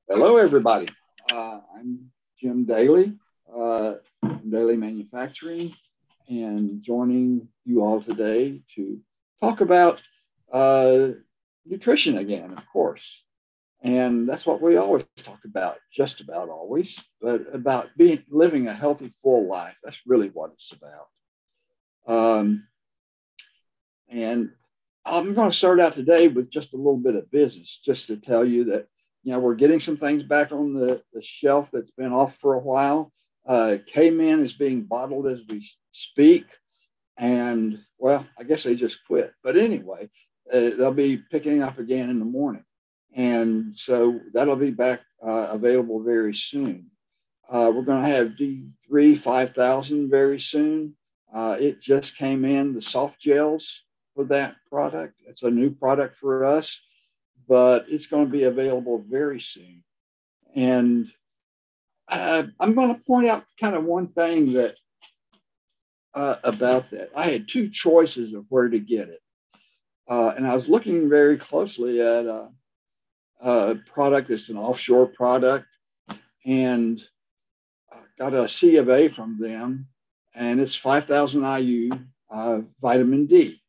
Hello, everybody. I'm Jim Daly from Daly Manufacturing, and joining you all today to talk about uh, nutrition again, of course. And that's what we always talk about, just about always, but about living a healthy, full life. That's really what it's about. Um, and I'm going to start out today with just a little bit of business, just to tell you that we're getting some things back on the shelf that's been off for a while. K-Men is being bottled as we speak, and well, I guess they just quit. But anyway, they'll be picking up again in the morning, and so that'll be back available very soon. We're going to have D 5000 very soon. It just came in, the soft gels for that product. It's a new product for us, but it's going to be available very soon. And I'm going to point out kind of one thing that about that. I had two choices of where to get it. And I was looking very closely at a product that's an offshore product, and got a C of A from them, and it's 5,000 IU vitamin D.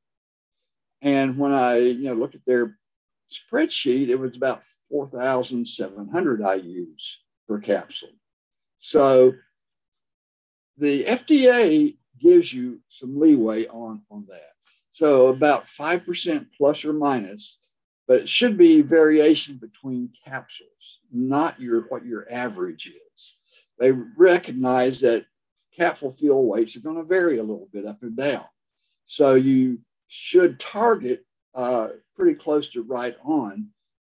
And when I looked at their spreadsheet, it was about 4,700 IUs per capsule. So the FDA gives you some leeway on that. So about 5% plus or minus, but it should be variation between capsules, not what your average is. They recognize that capsule fuel weights are going to vary a little bit up and down. So you should target pretty close to right on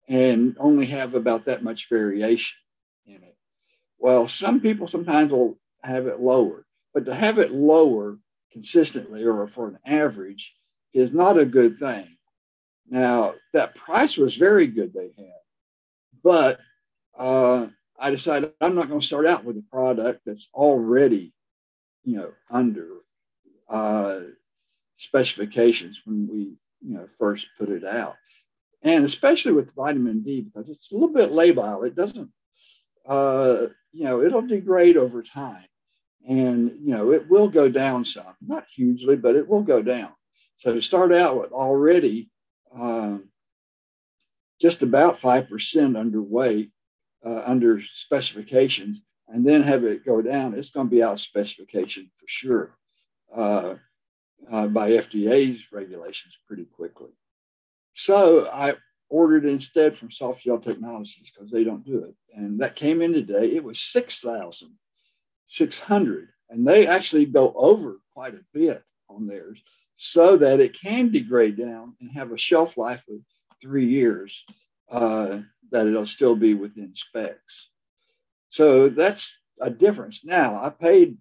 and only have about that much variation in it. Well, some people sometimes will have it lower, but to have it lower consistently or for an average is not a good thing. Now, that price was very good they had, but I decided I'm not going to start out with a product that's already, under specifications when we, first put it out. And especially with vitamin D, because it's a little bit labile. It doesn't, it'll degrade over time. And, it will go down some, not hugely, but it will go down. So to start out with already just about 5% underweight, under specifications, and then have it go down, it's going to be out of specification for sure by FDA's regulations pretty quickly. So I ordered instead from Soft Gel Technologies because they don't do it. And that came in today. It was 6,600. And they actually go over quite a bit on theirs so that it can degrade down and have a shelf life of 3 years, that it'll still be within specs. So that's a difference. Now, I paid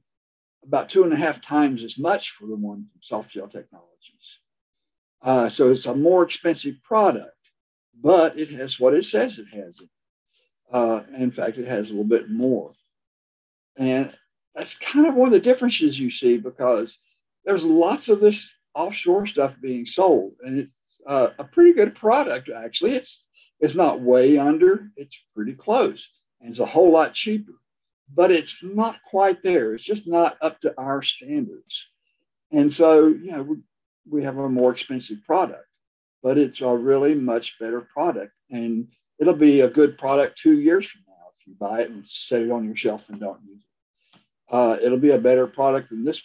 about 2.5 times as much for the one from Soft Gel Technologies. So it's a more expensive product, but it has what it says it has. In fact, it has a little bit more. And that's kind of one of the differences you see, because there's lots of this offshore stuff being sold, and it's a pretty good product, actually. It's not way under, it's pretty close, and it's a whole lot cheaper, but it's not quite there. It's just not up to our standards. And so, we have a more expensive product, but it's a really much better product. And it'll be a good product 2 years from now if you buy it and set it on your shelf and don't use it. It'll be a better product than this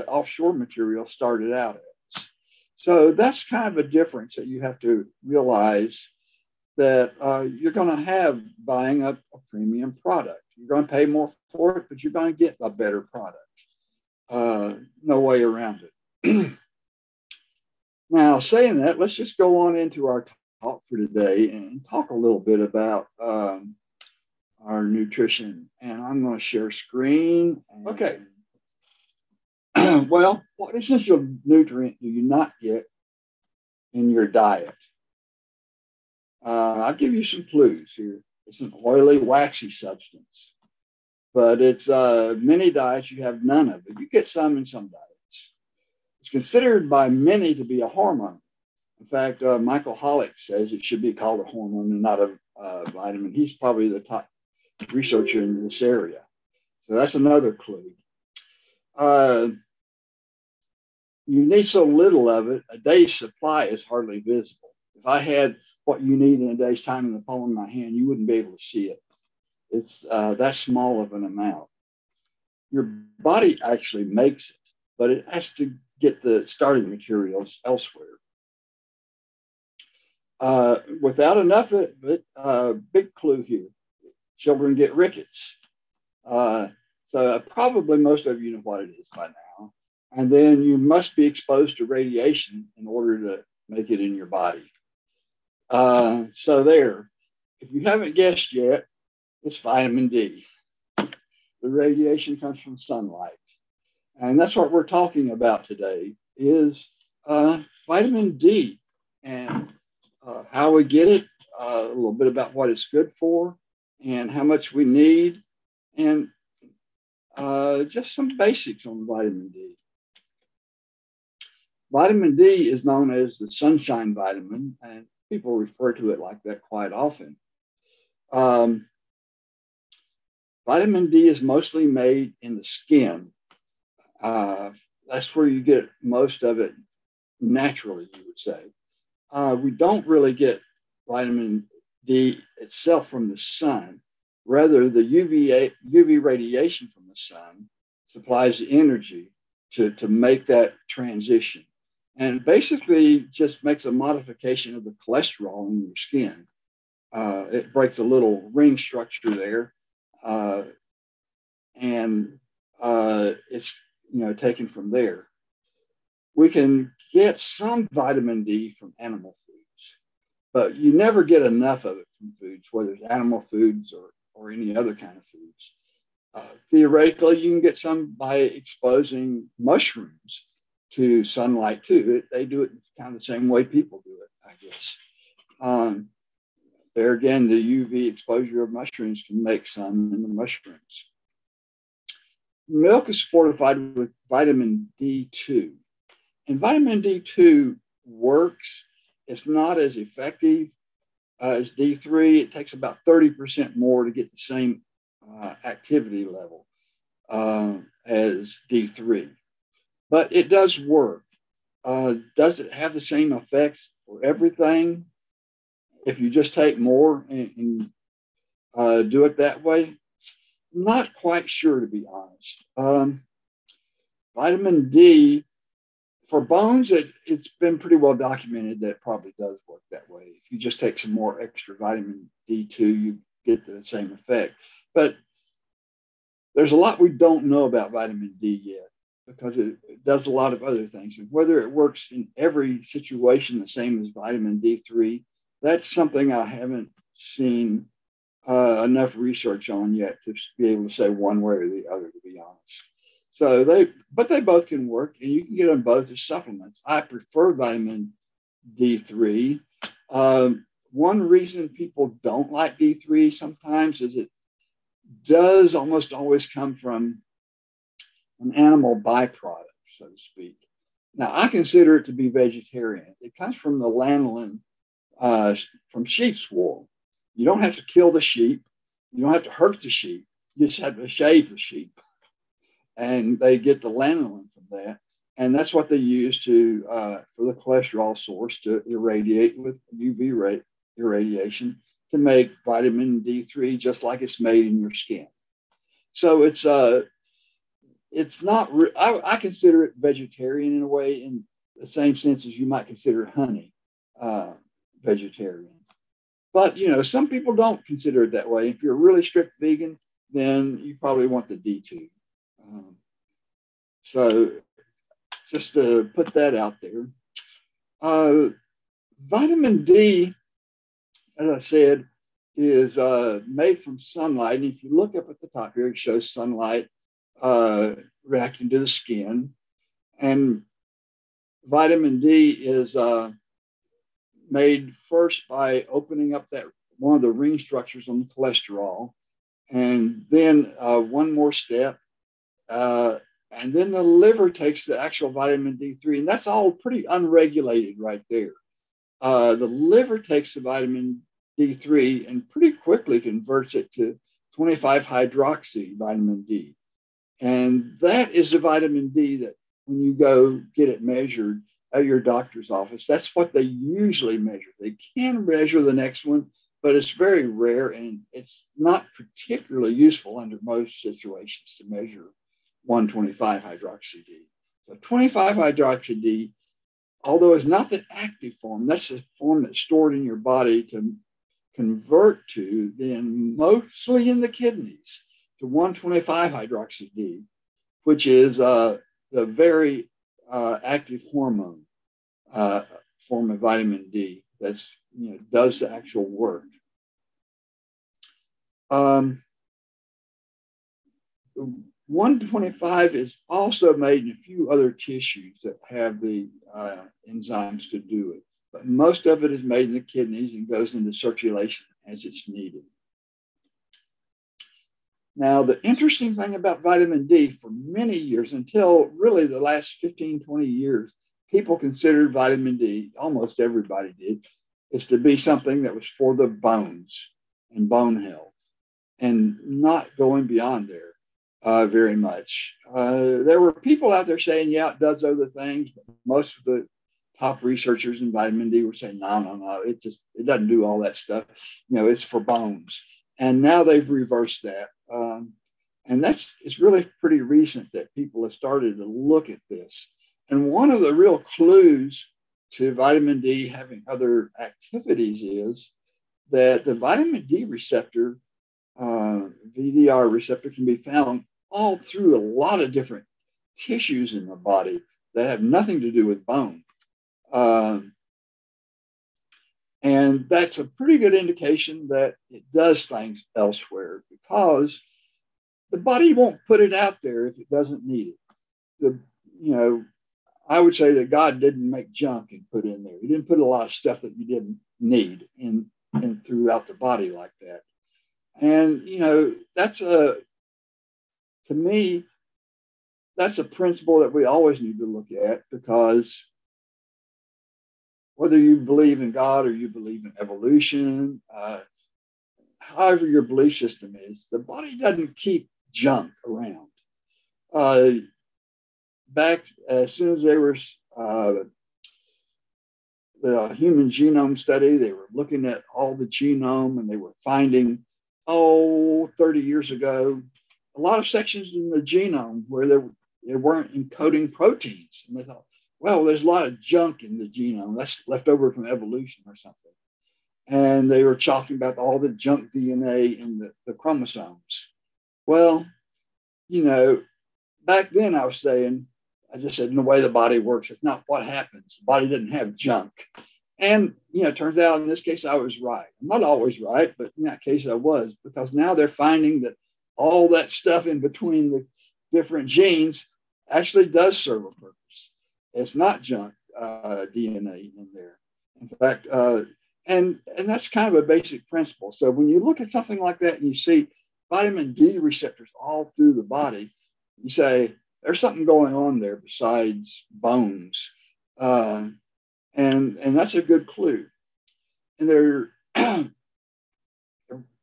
offshore material started out as. So that's kind of a difference that you have to realize, that you're going to have buying a premium product. You're going to pay more for it, but you're going to get a better product. No way around it. Now, saying that, let's just go on into our talk for today and talk a little bit about our nutrition. And I'm going to share screen. Okay. Well, what essential nutrient do you not get in your diet? I'll give you some clues here. It's an oily, waxy substance, but it's many diets you have none of it. You get some in some diets. It's considered by many to be a hormone. In fact, Michael Hollick says it should be called a hormone and not a vitamin. He's probably the top researcher in this area. So that's another clue. You need so little of it, a day's supply is hardly visible. If I had what you need in a day's time in the palm of my hand, you wouldn't be able to see it. It's that small of an amount. Your body actually makes it, but it has to get the starting materials elsewhere. Without enough of it, big clue here, children get rickets. So probably most of you know what it is by now. And then you must be exposed to radiation in order to make it in your body. So there, if you haven't guessed yet, it's vitamin D. The radiation comes from sunlight. And that's what we're talking about today is vitamin D and how we get it, a little bit about what it's good for and how much we need, and just some basics on vitamin D. Vitamin D is known as the sunshine vitamin, and people refer to it like that quite often. Vitamin D is mostly made in the skin. That's where you get most of it naturally, you would say. We don't really get vitamin D itself from the sun. Rather, the UV radiation from the sun supplies the energy to make that transition. And basically just makes a modification of the cholesterol in your skin. It breaks a little ring structure there. And it's taken from there. We can get some vitamin D from animal foods, but you never get enough of it from foods, whether it's animal foods or any other kind of foods. Theoretically, you can get some by exposing mushrooms to sunlight too. They do it kind of the same way people do it, I guess. There again, the UV exposure of mushrooms can make some in the mushrooms. Milk is fortified with vitamin D2. And vitamin D2 works. It's not as effective as D3. It takes about 30% more to get the same activity level as D3. But it does work. Does it have the same effects for everything? If you just take more and do it that way? Not quite sure, to be honest. Vitamin D, for bones, it's been pretty well documented that it probably does work that way. If you just take some more extra vitamin D2, you get the same effect. But there's a lot we don't know about vitamin D yet because it does a lot of other things. And whether it works in every situation the same as vitamin D3, that's something I haven't seen enough research on yet to be able to say one way or the other, to be honest. So they both can work, and you can get them both as supplements. I prefer vitamin D3. One reason people don't like D3 sometimes is it does almost always come from an animal byproduct, so to speak. Now, I consider it to be vegetarian. It comes from the lanolin from sheep's wool. You don't have to kill the sheep. You don't have to hurt the sheep. You just have to shave the sheep. And they get the lanolin from that. And that's what they use for the cholesterol source to irradiate with UV irradiation to make vitamin D3 just like it's made in your skin. So it's not, I consider it vegetarian in a way, in the same sense as you might consider honey vegetarian. But, some people don't consider it that way. If you're a really strict vegan, then you probably want the D2. So just to put that out there. Vitamin D, as I said, is made from sunlight. And if you look up at the top here, it shows sunlight reacting to the skin. And vitamin D is made first by opening up that one of the ring structures on the cholesterol, and then one more step, and then the liver takes the actual vitamin D3, and that's all pretty unregulated right there. The liver takes the vitamin D3 and pretty quickly converts it to 25 hydroxy vitamin D. And that is the vitamin D that when you go get it measured at your doctor's office, that's what they usually measure. They can measure the next one, but it's very rare and it's not particularly useful under most situations to measure 125 hydroxy D. So 25 hydroxy D, although it's not the active form, that's the form that's stored in your body to convert to then mostly in the kidneys to 125 hydroxy D, which is the very active hormone form of vitamin D that's does the actual work. 125 is also made in a few other tissues that have the enzymes to do it, but most of it is made in the kidneys and goes into circulation as it's needed. Now, the interesting thing about vitamin D for many years, until really the last 15, 20 years, people considered vitamin D, almost everybody did, is to be something that was for the bones and bone health and not going beyond there very much. There were people out there saying, yeah, it does other things, but most of the top researchers in vitamin D were saying, no, it doesn't do all that stuff. It's for bones. And now they've reversed that. And it's really pretty recent that people have started to look at this. And one of the real clues to vitamin D having other activities is that the vitamin D receptor, VDR receptor, can be found all through a lot of different tissues in the body that have nothing to do with bone. And that's a pretty good indication that it does things elsewhere, because the body won't put it out there if it doesn't need it. I would say that God didn't make junk and put in there. He didn't put a lot of stuff that you didn't need in throughout the body like that. And, to me, that's a principle that we always need to look at, because whether you believe in God or you believe in evolution, however your belief system is, the body doesn't keep junk around. Back as soon as there was the human genome study, they were looking at all the genome and they were finding, 30 years ago, a lot of sections in the genome where they weren't encoding proteins. And they thought, well, there's a lot of junk in the genome that's left over from evolution or something. And they were talking about all the junk DNA in the chromosomes. Well, back then I just said, in the way the body works, it's not what happens. The body doesn't have junk. And, it turns out in this case, I was right. I'm not always right, but in that case I was, because now they're finding that all that stuff in between the different genes actually does serve a purpose. It's not junk DNA in there. In fact, and that's kind of a basic principle. So when you look at something like that and you see vitamin D receptors all through the body, you say, there's something going on there besides bones. And that's a good clue. And there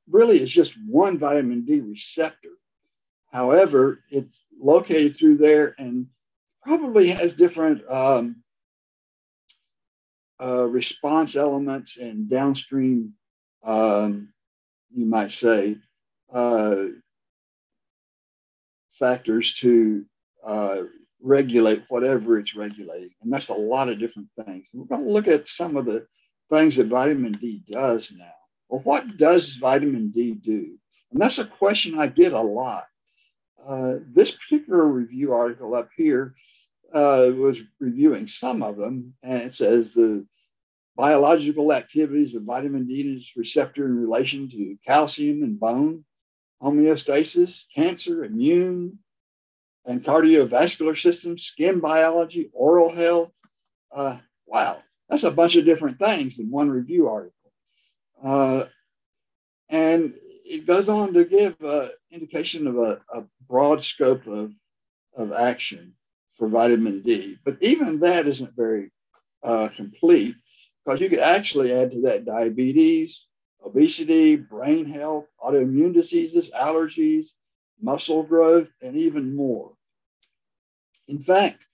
really is just one vitamin D receptor. However, it's located through there and probably has different response elements and downstream, you might say, factors to regulate whatever it's regulating. And that's a lot of different things. We're going to look at some of the things that vitamin D does now. Well, what does vitamin D do? And that's a question I get a lot. This particular review article up here was reviewing some of them, and it says the biological activities of vitamin D and its receptor in relation to calcium and bone, homeostasis, cancer, immune, and cardiovascular system, skin biology, oral health. Wow, that's a bunch of different things in one review article. And it goes on to give an indication of a broad scope of action for vitamin D. But even that isn't very complete, because you could actually add to that diabetes, obesity, brain health, autoimmune diseases, allergies, muscle growth, and even more. In fact,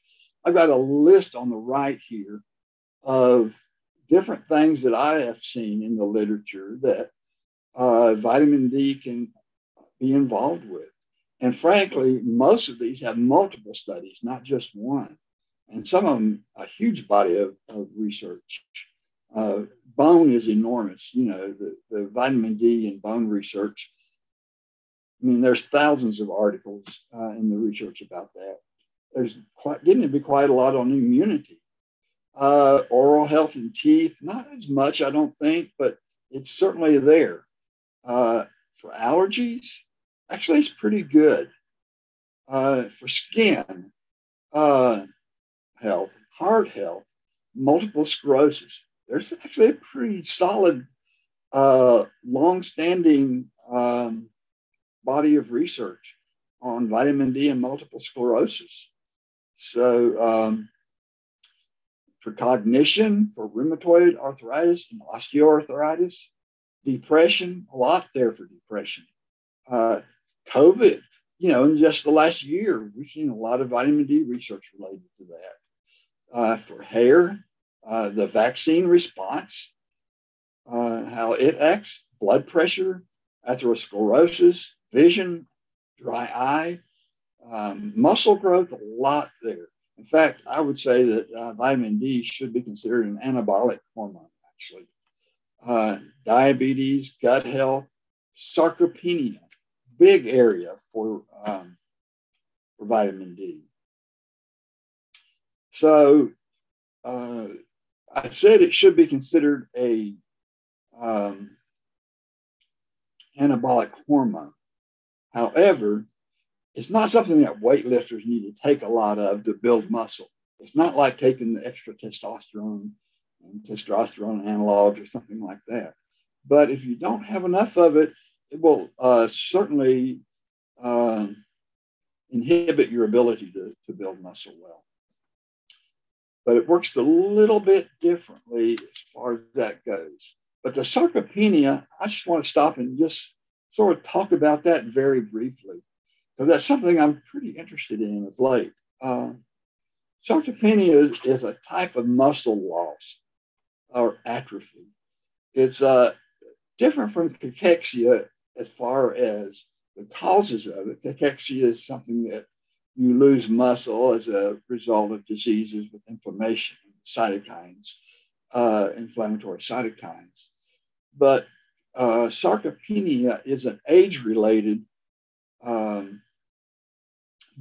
I've got a list on the right here of different things that I have seen in the literature that vitamin D can be involved with. And frankly, most of these have multiple studies, not just one. And some of them, a huge body of research. Bone is enormous. You know, the vitamin D in bone research. I mean, there's thousands of articles in the research about that. There's getting to be quite a lot on immunity. Oral health and teeth, not as much, I don't think, but it's certainly there. For allergies, actually, it's pretty good. For skin health, heart health, multiple sclerosis, there's actually a pretty solid, long-standing body of research on vitamin D and multiple sclerosis. So for cognition, for rheumatoid arthritis and osteoarthritis, depression, a lot there for depression. COVID, you know, in just the last year, we've seen a lot of vitamin D research related to that. For hair, the vaccine response, how it acts, blood pressure, atherosclerosis, vision, dry eye, muscle growth, a lot there. In fact, I would say that vitamin D should be considered an anabolic hormone, actually. Diabetes, gut health, sarcopenia, big area for vitamin D. So I said it should be considered a anabolic hormone. However, it's not something that weightlifters need to take a lot of to build muscle. It's not like taking the extra testosterone and testosterone analogs or something like that. But if you don't have enough of it, it will certainly inhibit your ability to build muscle well. But it works a little bit differently as far as that goes. But the sarcopenia, I just want to stop and just sort of talk about that very briefly, because that's something I'm pretty interested in of late. Sarcopenia is a type of muscle loss or atrophy. It's different from cachexia as far as the causes of it. Cachexia is something that you lose muscle as a result of diseases with inflammation, cytokines, inflammatory cytokines. But sarcopenia is an age-related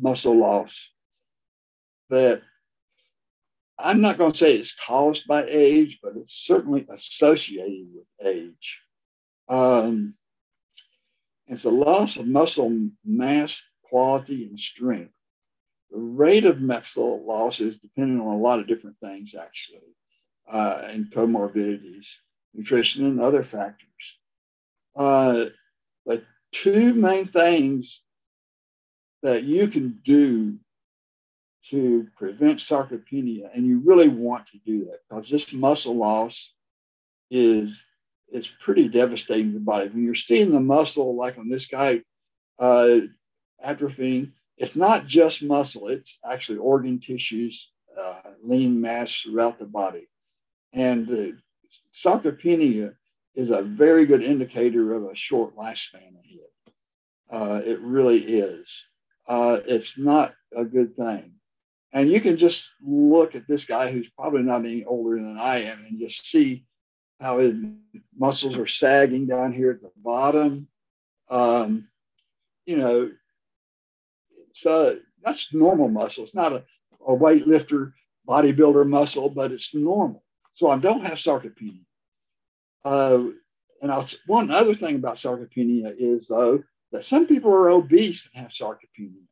muscle loss that I'm not going to say it's caused by age, but it's certainly associated with age. It's a loss of muscle mass, quality, and strength. The rate of muscle loss is dependent on a lot of different things, actually, and comorbidities, nutrition, and other factors. The two main things that you can do to prevent sarcopenia, and you really want to do that because this muscle loss is pretty devastating to the body. When you're seeing the muscle, like on this guy, atrophying, it's not just muscle, it's actually organ tissues, lean mass throughout the body. And sarcopenia is a very good indicator of a short lifespan ahead. It really is. It's not a good thing. And you can just look at this guy who's probably not any older than I am and just see how his muscles are sagging down here at the bottom. You know, that's normal muscle. It's not a weightlifter, bodybuilder muscle, but it's normal. So I don't have sarcopenia. One other thing about sarcopenia is, though, that some people are obese and have sarcopenia,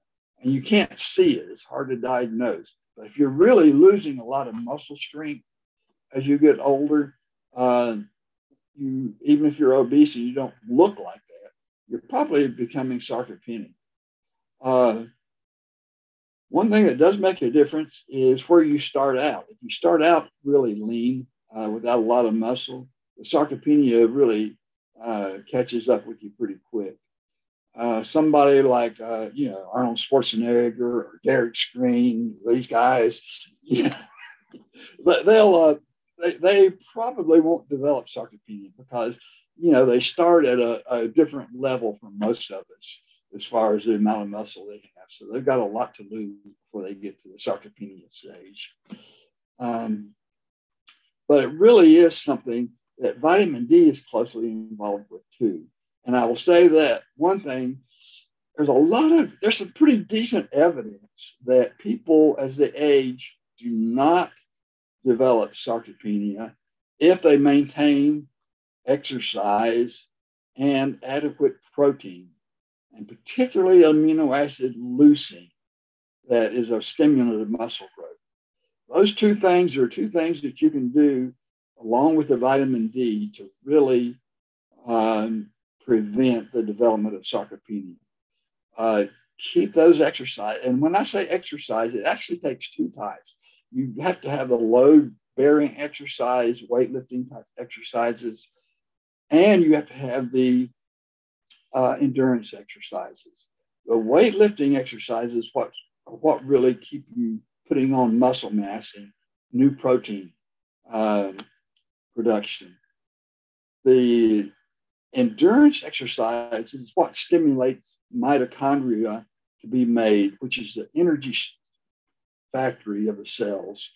and you can't see it. It's hard to diagnose. But if you're really losing a lot of muscle strength as you get older, even if you're obese and you don't look like that, you're probably becoming sarcopenic. One thing that does make a difference is where you start out. If you start out really lean without a lot of muscle, the sarcopenia really catches up with you pretty quick. Somebody like Arnold Schwarzenegger or Derek Screen, these guys, but they probably won't develop sarcopenia because they start at a different level from most of us as far as the amount of muscle they have. So they've got a lot to lose before they get to the sarcopenia stage. But it really is something that vitamin D is closely involved with too. And I will say that one thing, there's some pretty decent evidence that people as they age do not develop sarcopenia if they maintain exercise and adequate protein, and particularly amino acid leucine, that is a stimulant of muscle growth. Those two things are two things that you can do along with the vitamin D to really prevent the development of sarcopenia. Keep those exercise. And when I say exercise, it actually takes two types. You have to have the load-bearing exercise, weightlifting type exercises, and you have to have the endurance exercises. The weightlifting exercises what really keep you putting on muscle mass and new protein production. The endurance exercise is what stimulates mitochondria to be made, which is the energy factory of the cells.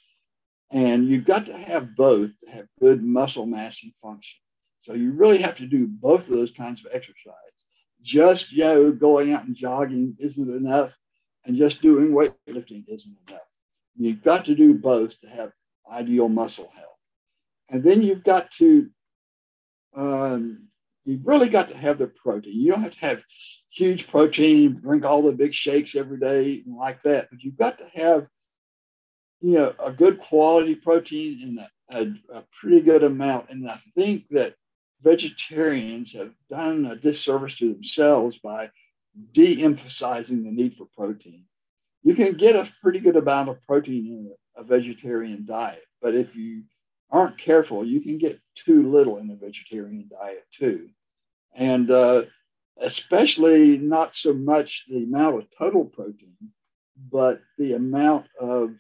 And you've got to have both to have good muscle mass and function. So you really have to do both of those kinds of exercise. Just going out and jogging isn't enough, and just doing weightlifting isn't enough. You've got to do both to have ideal muscle health. And then you've really got to have the protein. You don't have to have huge protein, drink all the big shakes every day and like that, but you've got to have, a good quality protein and a pretty good amount. And I think that vegetarians have done a disservice to themselves by de-emphasizing the need for protein. You can get a pretty good amount of protein in a vegetarian diet, but if you aren't careful, you can get too little in a vegetarian diet too. And especially not so much the amount of total protein, but the amount of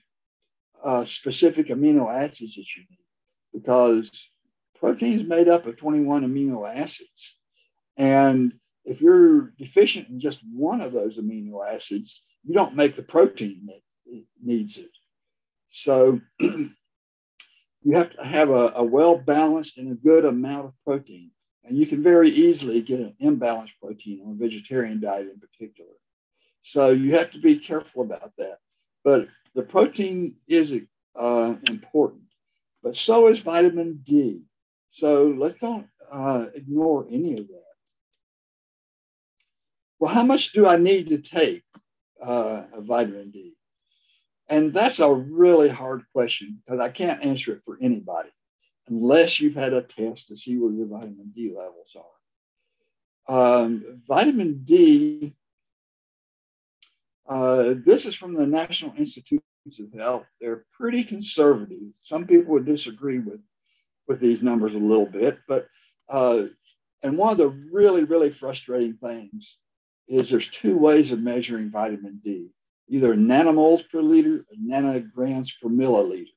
specific amino acids that you need, because protein is made up of 21 amino acids. And if you're deficient in just one of those amino acids, you don't make the protein that needs it. So you have to have a well-balanced and a good amount of protein. And you can very easily get an imbalanced protein on a vegetarian diet in particular. So you have to be careful about that. But the protein is important, but so is vitamin D. So let's don't ignore any of that. Well, how much do I need to take of vitamin D? And that's a really hard question because I can't answer it for anybody unless you've had a test to see where your vitamin D levels are. Vitamin D, this is from the National Institutes of Health. They're pretty conservative. Some people would disagree with these numbers a little bit, but and one of the really, really frustrating things is there's two ways of measuring vitamin D, either nanomoles per liter or nanograms per milliliter.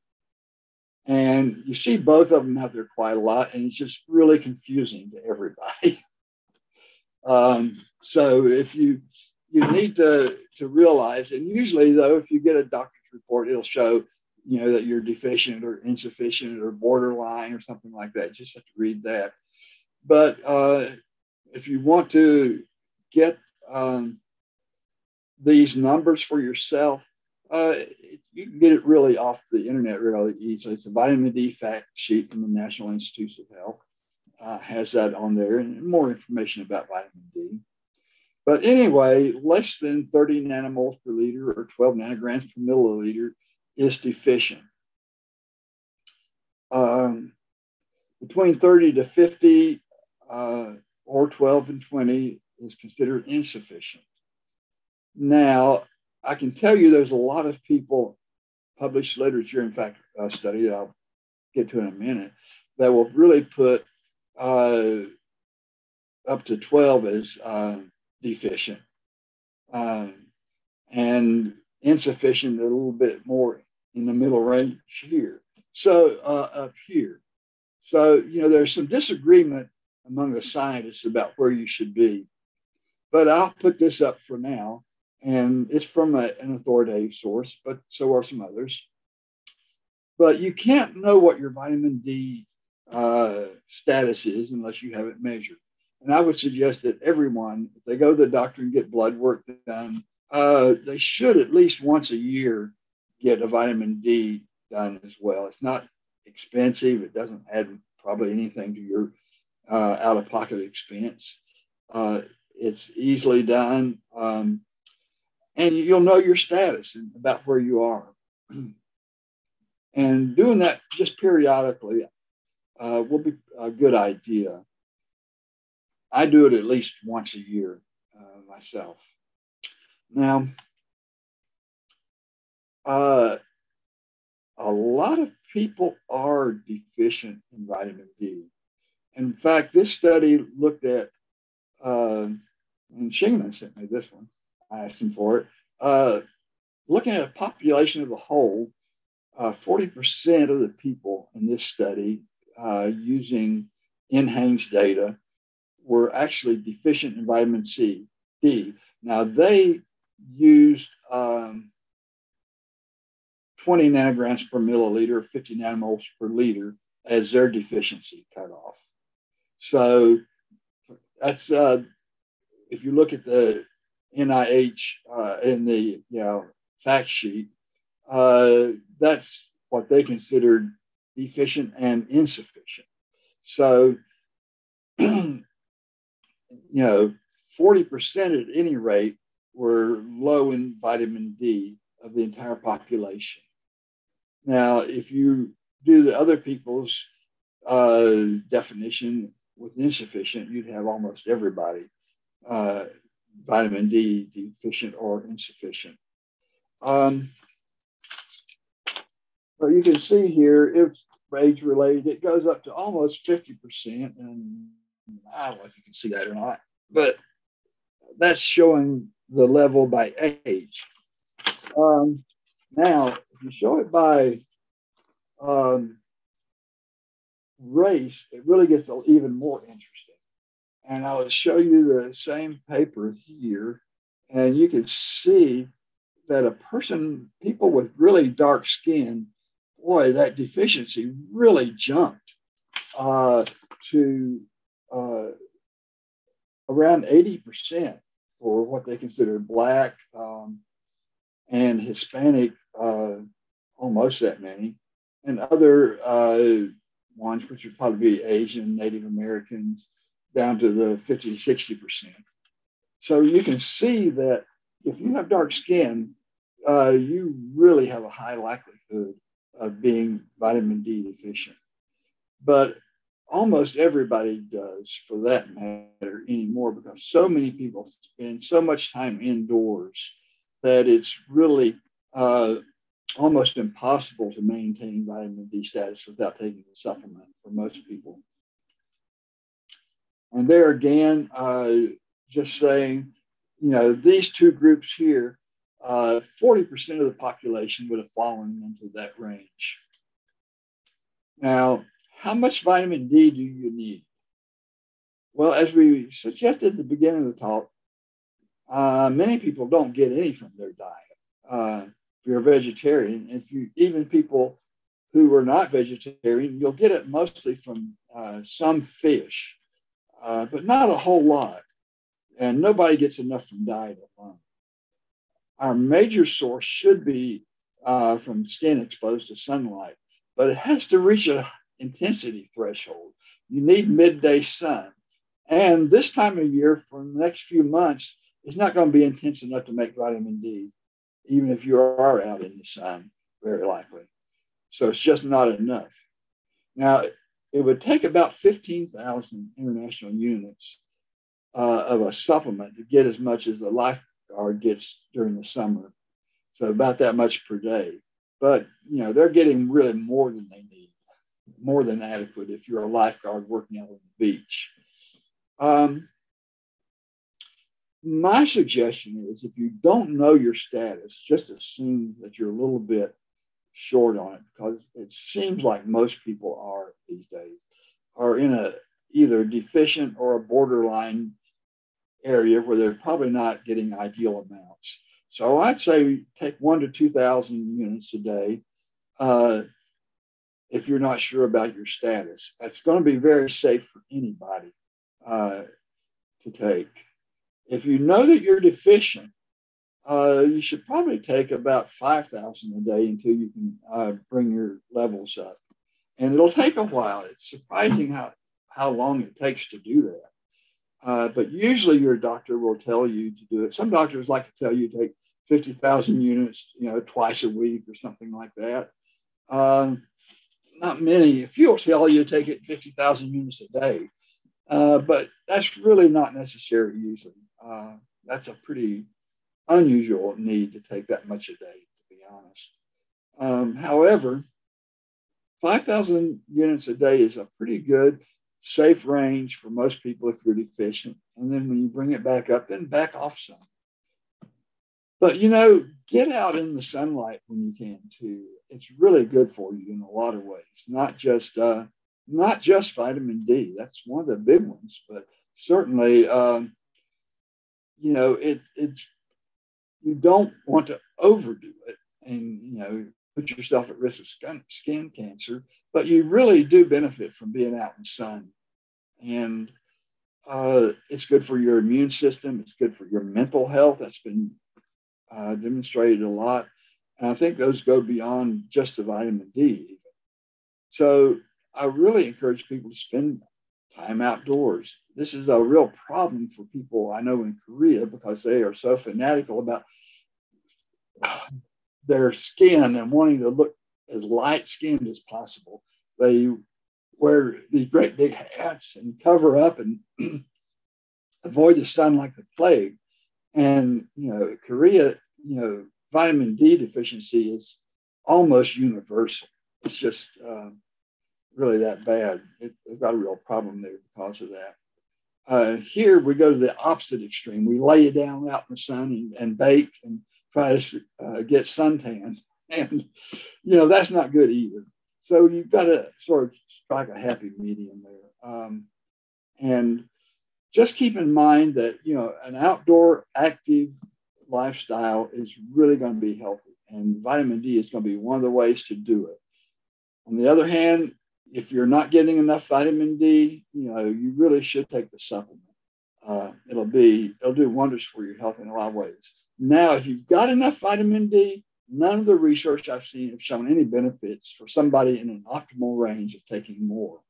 And you see both of them out there quite a lot, and it's just really confusing to everybody. So if you need to realize, and usually though, if you get a doctor's report, it'll show, that you're deficient or insufficient or borderline or something like that. You just have to read that. But if you want to get these numbers for yourself, you can get it really off the internet really easily. It's a vitamin D fact sheet from the National Institutes of Health. Has that on there, and more information about vitamin D. But anyway, less than 30 nanomoles per liter or 12 nanograms per milliliter is deficient. Between 30 to 50 or 12 and 20 is considered insufficient. Now, I can tell you there's a lot of people, published literature, in fact, a study that I'll get to in a minute, that will really put up to 12 as deficient, and insufficient a little bit more in the middle range here. So up here. So, there's some disagreement among the scientists about where you should be. But I'll put this up for now. And it's from an authoritative source, but so are some others. But you can't know what your vitamin D status is unless you have it measured. And I would suggest that everyone, if they go to the doctor and get blood work done, they should at least once a year get a vitamin D done as well. It's not expensive. It doesn't add probably anything to your out-of-pocket expense. It's easily done, and you'll know your status and about where you are. And doing that just periodically will be a good idea. I do it at least once a year myself. Now, a lot of people are deficient in vitamin D. In fact, this study looked at, and Shingman sent me this one. I asked him for it. Looking at a population of the whole, 40% of the people in this study using NHANES data were actually deficient in vitamin D. Now, they used 20 nanograms per milliliter, 50 nanomoles per liter as their deficiency cutoff. So that's, if you look at the NIH in the fact sheet, that's what they considered deficient and insufficient. So, 40% at any rate were low in vitamin D of the entire population. Now, if you do the other people's definition with insufficient, you'd have almost everybody vitamin D deficient or insufficient. But you can see here, it's age related. It goes up to almost 50%. And I don't know if you can see that or not, but that's showing the level by age. Now, if you show it by race, it really gets even more interesting. And I'll show you the same paper here, and you can see that people with really dark skin, boy, that deficiency really jumped to around 80% for what they consider Black and Hispanic, almost that many, and other ones, which would probably be Asian, Native Americans, down to the 50 to 60%. So you can see that if you have dark skin, you really have a high likelihood of being vitamin D deficient. But almost everybody does, for that matter, anymore, because so many people spend so much time indoors that it's really almost impossible to maintain vitamin D status without taking a supplement for most people. And there again, just saying, these two groups here, 40% of the population would have fallen into that range. Now, how much vitamin D do you need? Well, as we suggested at the beginning of the talk, many people don't get any from their diet. If you're a vegetarian, even people who are not vegetarian, you'll get it mostly from some fish, but not a whole lot. And nobody gets enough from diet alone. Our major source should be from skin exposed to sunlight, but it has to reach an intensity threshold. You need midday sun. And this time of year, for the next few months, it's not going to be intense enough to make vitamin D, even if you are out in the sun, very likely. So it's just not enough. Now, it would take about 15,000 international units of a supplement to get as much as the lifeguard gets during the summer. So about that much per day. But, they're getting really more than they need, more than adequate if you're a lifeguard working out on the beach. My suggestion is if you don't know your status, just assume that you're a little bit short on it, because it seems like most people are these days are in a either deficient or a borderline area where they're probably not getting ideal amounts. So I'd say take 1,000 to 2,000 units a day if you're not sure about your status. That's going to be very safe for anybody to take. If you know that you're deficient, you should probably take about 5,000 a day until you can bring your levels up. And it'll take a while. It's surprising how long it takes to do that. But usually your doctor will tell you to do it. Some doctors like to tell you to take 50,000 units, twice a week or something like that. Not many. A few will tell you to take it 50,000 units a day. But that's really not necessary usually. That's a pretty unusual need to take that much a day, to be honest. However, 5,000 units a day is a pretty good, safe range for most people if you're deficient. And then when you bring it back up, then back off some. But, get out in the sunlight when you can too. It's really good for you in a lot of ways, not just vitamin D. That's one of the big ones, but certainly, you don't want to overdo it and, put yourself at risk of skin cancer, but you really do benefit from being out in the sun. And it's good for your immune system. It's good for your mental health. That's been demonstrated a lot. And I think those go beyond just the vitamin D even. So I really encourage people to spend time outdoors. This is a real problem for people I know in Korea because they are so fanatical about their skin and wanting to look as light skinned as possible. They wear these great big hats and cover up and avoid the sun like the plague. And, Korea, vitamin D deficiency is almost universal. It's just really that bad. They've got a real problem there because of that. Here we go to the opposite extreme. We lay it down out in the sun and bake and try to get suntan. And, that's not good either. So you've got to sort of strike a happy medium there. And just keep in mind that, an outdoor active lifestyle is really going to be healthy. And vitamin D is going to be one of the ways to do it. On the other hand, if you're not getting enough vitamin D, you really should take the supplement. It'll do wonders for your health in a lot of ways. Now, if you've got enough vitamin D, none of the research I've seen have shown any benefits for somebody in an optimal range of taking more.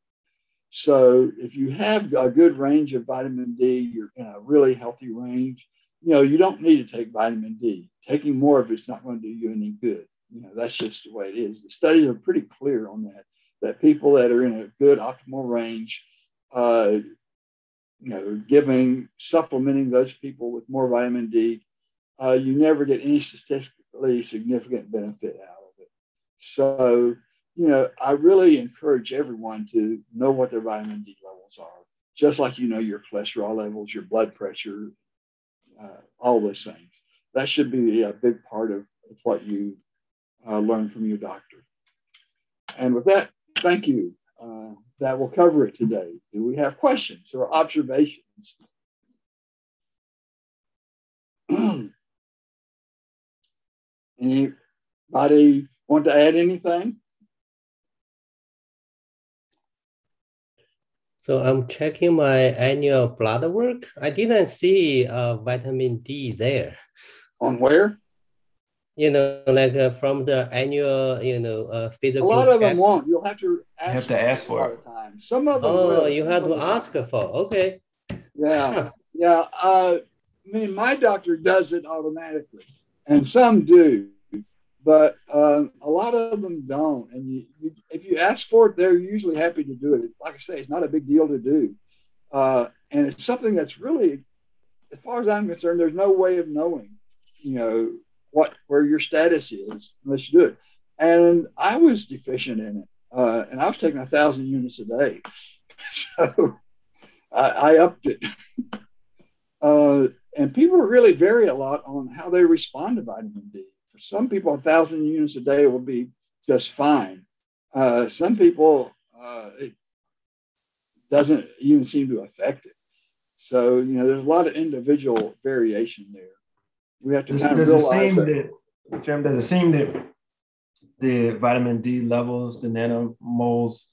So if you have a good range of vitamin D, you're in a really healthy range, you don't need to take vitamin D. Taking more of it's not going to do you any good. That's just the way it is. The studies are pretty clear on that people that are in a good optimal range, supplementing those people with more vitamin D, you never get any statistically significant benefit out of it. So, I really encourage everyone to know what their vitamin D levels are, just like your cholesterol levels, your blood pressure, all those things. That should be a big part of what you learn from your doctor. And with that, thank you. That will cover it today. Do we have questions or observations? Anybody want to add anything? So I'm checking my annual blood work. I didn't see vitamin D there. On where? From the annual, physical. A lot of them won't. You'll have to ask for it. Some of them will. Oh, you have to ask for. Okay. Yeah. Yeah. My doctor does it automatically, and some do, but a lot of them don't. And if you ask for it, they're usually happy to do it. Like I say, it's not a big deal to do, and it's something that's really, as far as I'm concerned, there's no way of knowing, where your status is unless you do it. And I was deficient in it, and I was taking 1,000 units a day, so I upped it. And people really vary a lot on how they respond to vitamin D. For some people, 1,000 units a day will be just fine. Some people, it doesn't even seem to affect it. So, there's a lot of individual variation there. We have to kind of realize that. Jim, does it seem that the vitamin D levels, the nanomoles,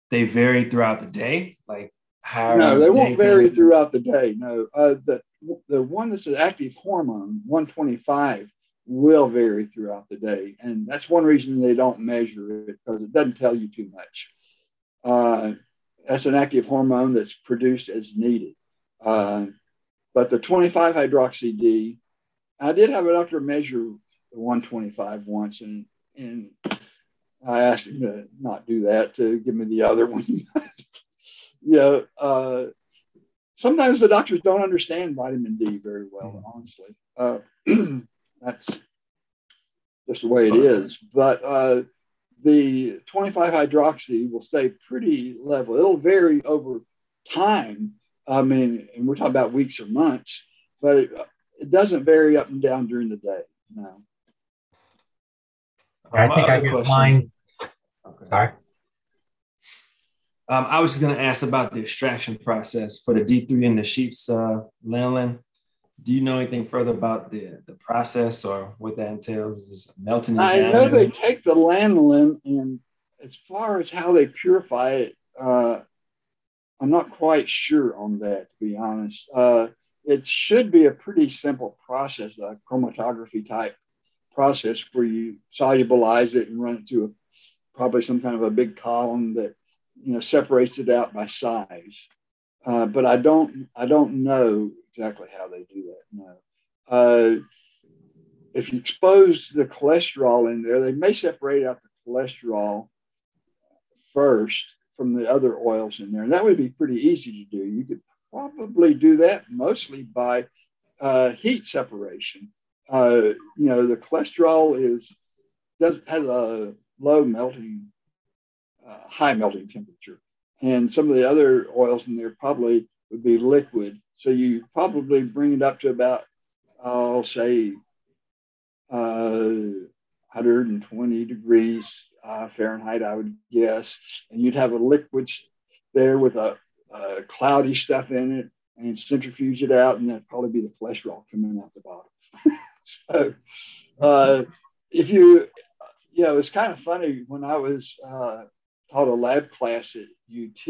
they vary throughout the day? Like how? No, they won't vary throughout the day. No, the one that's an active hormone, 125, will vary throughout the day, and that's one reason they don't measure it, because it doesn't tell you too much. That's an active hormone that's produced as needed. But the 25 hydroxy D, I did have a doctor measure the 125 once, and I asked him to not do that, to give me the other one. Sometimes the doctors don't understand vitamin D very well, honestly. That's just the way it is. But the 25 hydroxy will stay pretty level. It'll vary over time. I mean, and we're talking about weeks or months, but it doesn't vary up and down during the day. No. I think I get mine. Okay. Sorry. I was just going to ask about the extraction process for the D3 and the sheep's lanolin. Do you know anything further about the process or what that entails? Is this melting? I know they take the lanolin, and as far as how they purify it, I'm not quite sure on that, to be honest. It should be a pretty simple process, a chromatography type process, where you solubilize it and run it through probably some kind of a big column that separates it out by size. But I don't know exactly how they do that. No. If you expose the cholesterol in there, they may separate out the cholesterol first from the other oils in there, and that would be pretty easy to do. You could probably do that mostly by heat separation. The cholesterol has a low melting, high melting temperature, and some of the other oils in there probably would be liquid. So you probably bring it up to about, I'll say, 120 degrees Fahrenheit, I would guess, and you'd have a liquid there with a cloudy stuff in it, and centrifuge it out, and that'd probably be the cholesterol coming out the bottom. So if you, it's kind of funny, when I was taught a lab class at UT,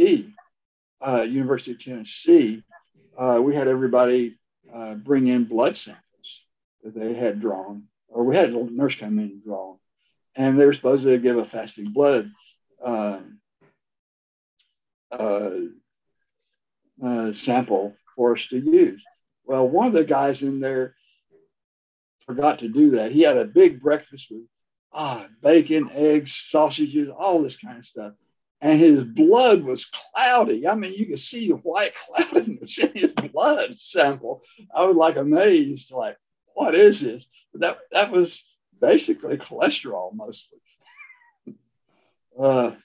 University of Tennessee, we had everybody bring in blood samples that they had drawn, or we had a nurse come in and draw, and they were supposed to give a fasting blood sample for us to use. Well, one of the guys in there forgot to do that. He had a big breakfast with bacon, eggs, sausages, all this kind of stuff. And his blood was cloudy. I mean, you could see the white cloudiness in his blood sample. I was like amazed, like, what is this? But that was basically cholesterol mostly. That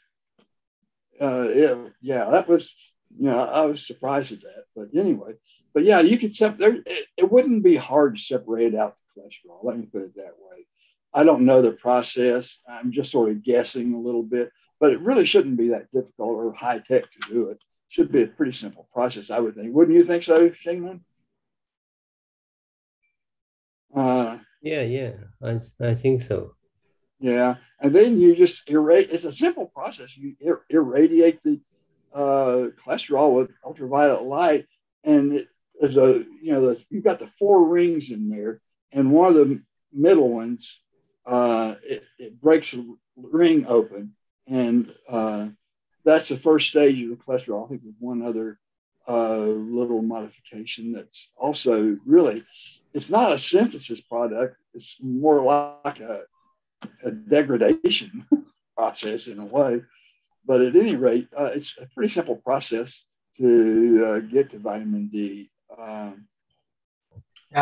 was, I was surprised at that. But anyway, you could separate. It wouldn't be hard to separate out the cholesterol. Let me put it that way. I don't know the process. I'm just sort of guessing a little bit, but it really shouldn't be that difficult or high tech to do it. Should be a pretty simple process, I would think. Wouldn't you think so, Shingman? I think so. Yeah, and then you just irradiate. It's a simple process. You irradiate the cholesterol with ultraviolet light, and you've got the 4 rings in there, and one of the middle ones, it breaks the ring open, and that's the first stage of the cholesterol. I think there's one other little modification that's also really, it's not a synthesis product. It's more like a degradation process in a way. But at any rate, it's a pretty simple process to get to vitamin D. I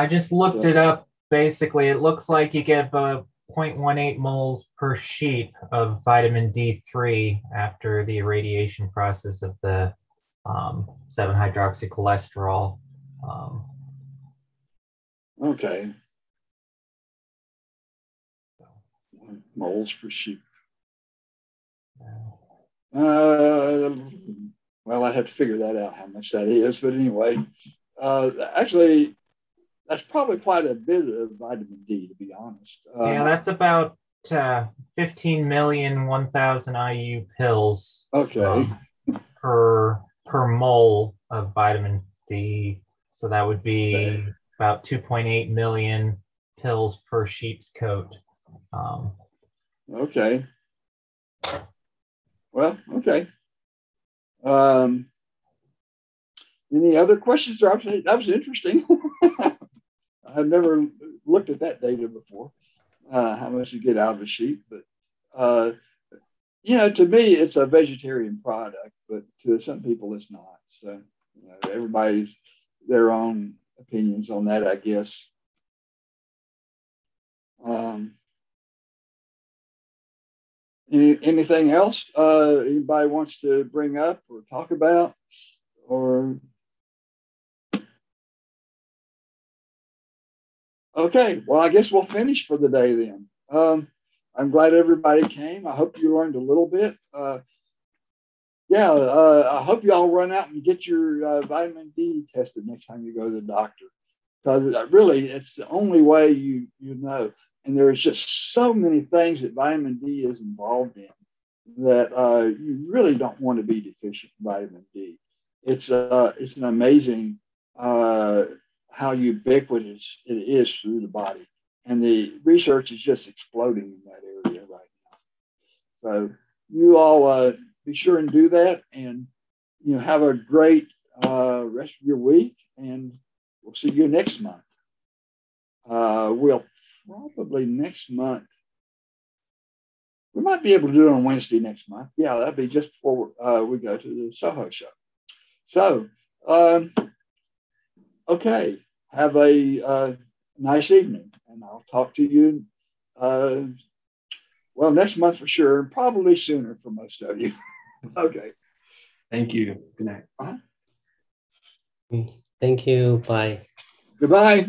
just looked it up. Basically, it looks like you get 0.18 moles per sheet of vitamin D3 after the irradiation process of the 7-hydroxycholesterol. Okay. Moles per sheep. Well, I'd have to figure that out, how much that is. But anyway, actually, that's probably quite a bit of vitamin D, to be honest. Yeah, that's about 15 million 1,000 IU pills Okay. per mole of vitamin D. So that would be about 2.8 million pills per sheep's coat. Okay. Well, okay. Any other questions? That was interesting. I've never looked at that data before, how much you get out of a sheep. But, to me, it's a vegetarian product, but to some people, it's not. So, everybody's their own opinions on that, I guess. Anything else anybody wants to bring up or talk about? Or okay, well, I guess we'll finish for the day then. I'm glad everybody came. I hope you learned a little bit. I hope you all run out and get your vitamin D tested next time you go to the doctor, because really it's the only way you know. And there's just so many things that vitamin D is involved in that you really don't want to be deficient in vitamin D. It's an amazing how ubiquitous it is through the body, and the research is just exploding in that area right now. So you all be sure and do that, and have a great rest of your week, and we'll see you next month. We'll probably next month. We might be able to do it on Wednesday next month. Yeah, that'd be just before we go to the Soho show. So, okay, have a nice evening, and I'll talk to you, next month for sure, and probably sooner for most of you. Okay. Thank you. Good night. Thank you. Bye. Goodbye.